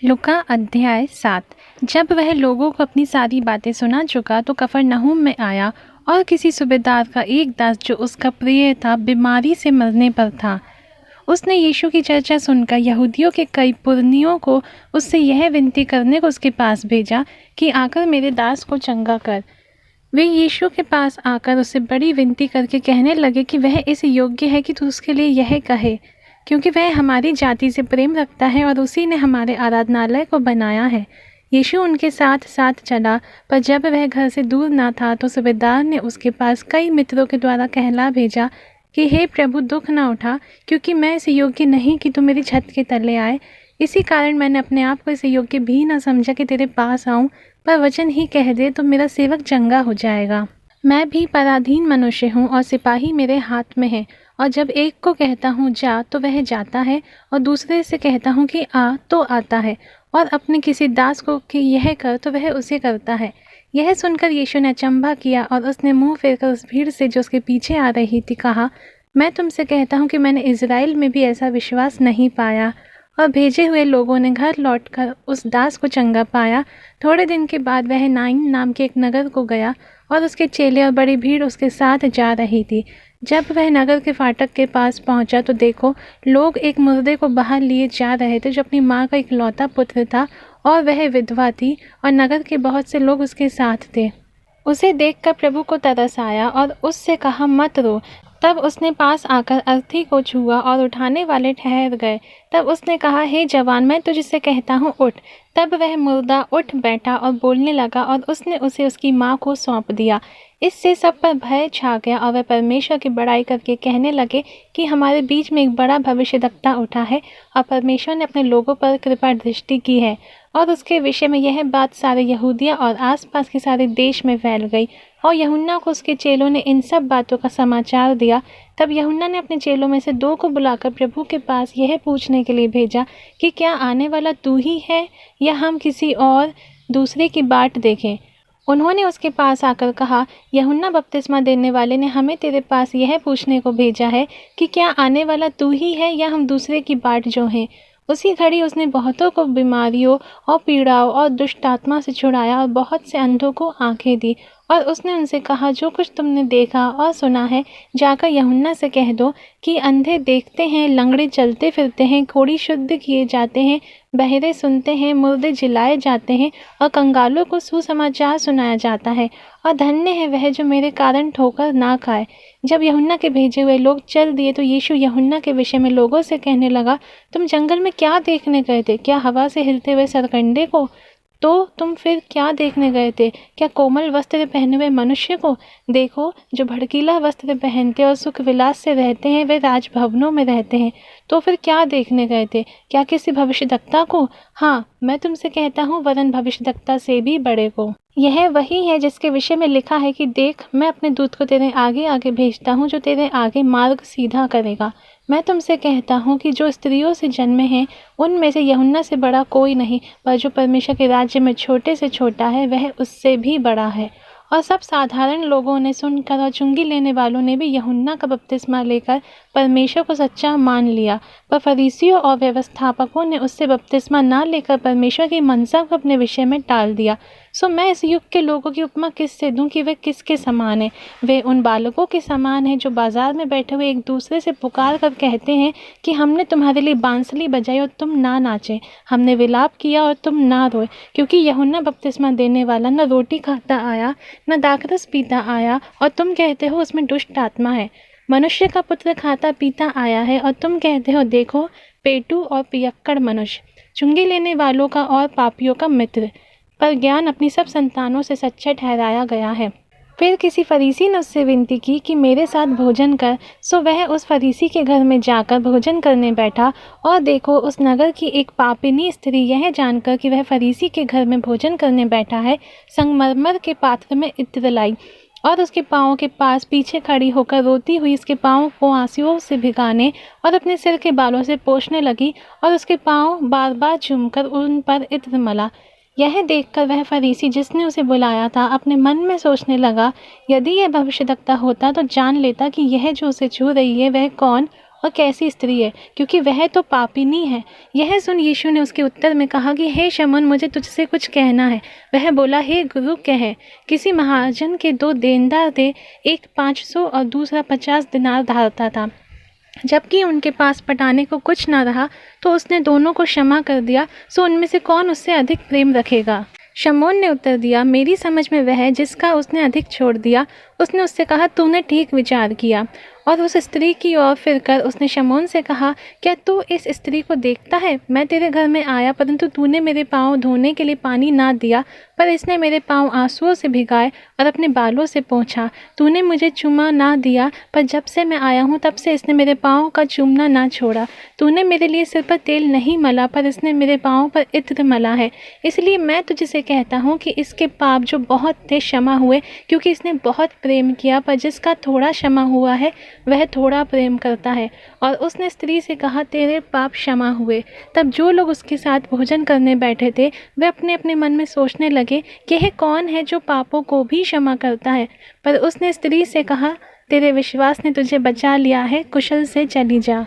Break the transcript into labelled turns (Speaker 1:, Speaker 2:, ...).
Speaker 1: लुका अध्याय 7। जब वह लोगों को अपनी सारी बातें सुना चुका तो कफरनहूम में आया और किसी सूबेदार का एक दास जो उसका प्रिय था बीमारी से मरने पर था। उसने यीशु की चर्चा सुनकर यहूदियों के कई पुरनियों को उससे यह विनती करने को उसके पास भेजा कि आकर मेरे दास को चंगा कर। वे यीशु के पास आकर उससे बड़ी विनती करके कहने लगे कि वह इस योग्य है कि तू उसके लिए यह कहे, क्योंकि वह हमारी जाति से प्रेम रखता है और उसी ने हमारे आराधनालय को बनाया है। यीशु उनके साथ साथ चला, पर जब वह घर से दूर ना था तो सूबेदार ने उसके पास कई मित्रों के द्वारा कहला भेजा कि हे प्रभु, दुख ना उठा, क्योंकि मैं इस योग्य नहीं कि तू मेरी छत के तले आए। इसी कारण मैंने अपने आप को इस योग्य भी ना समझा कि तेरे पास आऊं, पर वचन ही कह दे तो मेरा सेवक चंगा हो जाएगा। मैं भी पराधीन मनुष्य हूँ और सिपाही मेरे हाथ में है, और जब एक को कहता हूँ जा तो वह जाता है, और दूसरे से कहता हूँ कि आ तो आता है, और अपने किसी दास को कि यह कर तो वह उसे करता है। यह सुनकर यीशु ने अचंभा किया और उसने मुंह फेरकर उस भीड़ से जो उसके पीछे आ रही थी कहा, मैं तुमसे कहता हूँ कि मैंने इज़राइल में भी ऐसा विश्वास नहीं पाया। और भेजे हुए लोगों ने घर लौटकर उस दास को चंगा पाया। थोड़े दिन के बाद वह नाइन नाम के एक नगर को गया और उसके चेले और बड़ी भीड़ उसके साथ जा रही थी। जब वह नगर के फाटक के पास पहुंचा तो देखो, लोग एक मुर्दे को बाहर लिए जा रहे थे जो अपनी माँ का इकलौता पुत्र था, और वह विधवा थी, और नगर के बहुत से लोग उसके साथ थे। उसे देखकर प्रभु को तरस आया और उससे कहा, मत रो। तब उसने पास आकर अर्थी को छुआ और उठाने वाले ठहर गए। तब उसने कहा, हे जवान, मैं तुझसे कहता हूँ, उठ। तब वह मुर्दा उठ बैठा और बोलने लगा, और उसने उसे उसकी माँ को सौंप दिया। इससे सब पर भय छा गया और वह परमेश्वर की बड़ाई करके कहने लगे कि हमारे बीच में एक बड़ा भविष्यद्वक्ता उठा है, और परमेश्वर ने अपने लोगों पर कृपा दृष्टि की है। और उसके विषय में यह बात सारे यहूदिया और आसपास के सारे देश में फैल गई, और यूहन्ना को उसके चेलों ने इन सब बातों का समाचार दिया। तब यूहन्ना ने अपने चेलों में से 2 को बुलाकर प्रभु के पास यह पूछने के लिए भेजा कि क्या आने वाला तू ही है, या हम किसी और दूसरे की बाट देखें। उन्होंने उसके पास आकर कहा, यूहन्ना बपतिस्मा देने वाले ने हमें तेरे पास यह पूछने को भेजा है कि क्या आने वाला तू ही है, या हम दूसरे की बाट जो हैं। उसी घड़ी उसने बहुतों को बीमारियों और पीड़ाओं और दुष्ट आत्मा से छुड़ाया, और बहुत से अंधों को आंखें दी। और उसने उनसे कहा, जो कुछ तुमने देखा और सुना है जाकर यूहन्ना से कह दो कि अंधे देखते हैं, लंगड़े चलते फिरते हैं, कोढ़ी शुद्ध किए जाते हैं, बहरे सुनते हैं, मुर्दे जिलाए जाते हैं, और कंगालों को सुसमाचार सुनाया जाता है। और धन्य है वह जो मेरे कारण ठोकर ना खाए। जब यूहन्ना के भेजे हुए लोग चल दिए तो यीशु यूहन्ना के विषय में लोगों से कहने लगा, तुम जंगल में क्या देखने गए थे? क्या हवा से हिलते हुए सरकंडे को? तो तुम फिर क्या देखने गए थे? क्या कोमल वस्त्र पहने हुए मनुष्य को? देखो, जो भड़कीला वस्त्र पहनते और सुख विलास से रहते हैं वे राजभवनों में रहते हैं। तो फिर क्या देखने गए थे? क्या किसी भविष्यद्वक्ता को? हाँ, मैं तुमसे कहता हूँ, वरन भविष्यद्वक्ता से भी बड़े को। यह वही है जिसके विषय में लिखा है कि देख, मैं अपने दूत को तेरे आगे आगे भेजता हूँ, जो तेरे आगे मार्ग सीधा करेगा। मैं तुमसे कहता हूँ कि जो स्त्रियों से जन्मे हैं उनमें से यूहन्ना से बड़ा कोई नहीं, पर जो परमेश्वर के राज्य में छोटे से छोटा है वह उससे भी बड़ा है। और सब साधारण लोगों ने सुनकर और चुंगी लेने वालों ने भी यूहन्ना का बपतिस्मा लेकर परमेश्वर को सच्चा मान लिया, पर फरीसियों और व्यवस्थापकों ने उससे बपतिस्मा ना लेकर परमेश्वर की मनसा को अपने विषय में टाल दिया। सो मैं इस युग के लोगों की उपमा किससे दूं कि वे किसके समान हैं? वे उन बालकों के समान हैं जो बाजार में बैठे हुए एक दूसरे से पुकार कर कहते हैं कि हमने तुम्हारे लिए बांसुरी बजाई और तुम ना नाचे, हमने विलाप किया और तुम ना रोए। क्योंकि यूहन्ना बपतिस्मा देने वाला न रोटी खाता आया न दाखरस पीता आया, और तुम कहते हो उसमें दुष्ट आत्मा है। मनुष्य का पुत्र खाता पीता आया है, और तुम कहते हो देखो, पेटू और पियक्कड़ मनुष्य, चुंगी लेने वालों का और पापियों का मित्र। पर ज्ञान अपनी सब संतानों से सच्चा ठहराया गया है। फिर किसी फरीसी ने उससे विनती की कि मेरे साथ भोजन कर। सो वह उस फरीसी के घर में जाकर भोजन करने बैठा। और देखो, उस नगर की एक पापिनी स्त्री यह जानकर कि वह फरीसी के घर में भोजन करने बैठा है, संगमरमर के पात्र में इत्र लाई, और उसके पाँव के पास पीछे खड़ी होकर रोती हुई उसके पाँव को आंसुओं से भिगाने और अपने सिर के बालों से पोंछने लगी, और उसके पाँव बार बार चूमकर उन पर इत्र मला। यह देखकर वह फरीसी जिसने उसे बुलाया था अपने मन में सोचने लगा, यदि यह भविष्यद्वक्ता होता तो जान लेता कि यह जो उसे छू रही है वह कौन और कैसी स्त्री है, क्योंकि वह तो पापिनी है। यह सुन यीशु ने उसके उत्तर में कहा कि हे शमौन, मुझे तुझसे कुछ कहना है। वह बोला, हे गुरु कह। किसी महाजन के 2 देनदार थे, एक 500 और दूसरा 50 दिनार धारता था। जबकि उनके पास पटाने को कुछ न रहा तो उसने दोनों को क्षमा कर दिया। सो उनमें से कौन उससे अधिक प्रेम रखेगा? शमौन ने उत्तर दिया, मेरी समझ में वह है जिसका उसने अधिक छोड़ दिया। उसने उससे कहा, तूने ठीक विचार किया। और उस स्त्री की ओर फिरकर उसने शमौन से कहा, क्या तू इस स्त्री को देखता है? मैं तेरे घर में आया, परंतु तूने मेरे पाँव धोने के लिए पानी ना दिया, पर इसने मेरे पाँव आंसुओं से भिगाए और अपने बालों से पोंछा। तूने मुझे चुमा ना दिया, पर जब से मैं आया हूँ तब से इसने मेरे पाँव का चूमना ना छोड़ा। तूने मेरे लिए सिर पर तेल नहीं मला, पर इसने मेरे पाँव पर इत्र मला है। इसलिए मैं तुझसे कहता हूँ कि इसके पाप जो बहुत थे क्षमा हुए, क्योंकि इसने बहुत प्रेम किया। पर जिसका थोड़ा क्षमा हुआ है वह थोड़ा प्रेम करता है। और उसने स्त्री से कहा, तेरे पाप क्षमा हुए। तब जो लोग उसके साथ भोजन करने बैठे थे वे अपने अपने मन में सोचने लगे कि यह कौन है जो पापों को भी क्षमा करता है। पर उसने स्त्री से कहा, तेरे विश्वास ने तुझे बचा लिया है, कुशल से चली जा।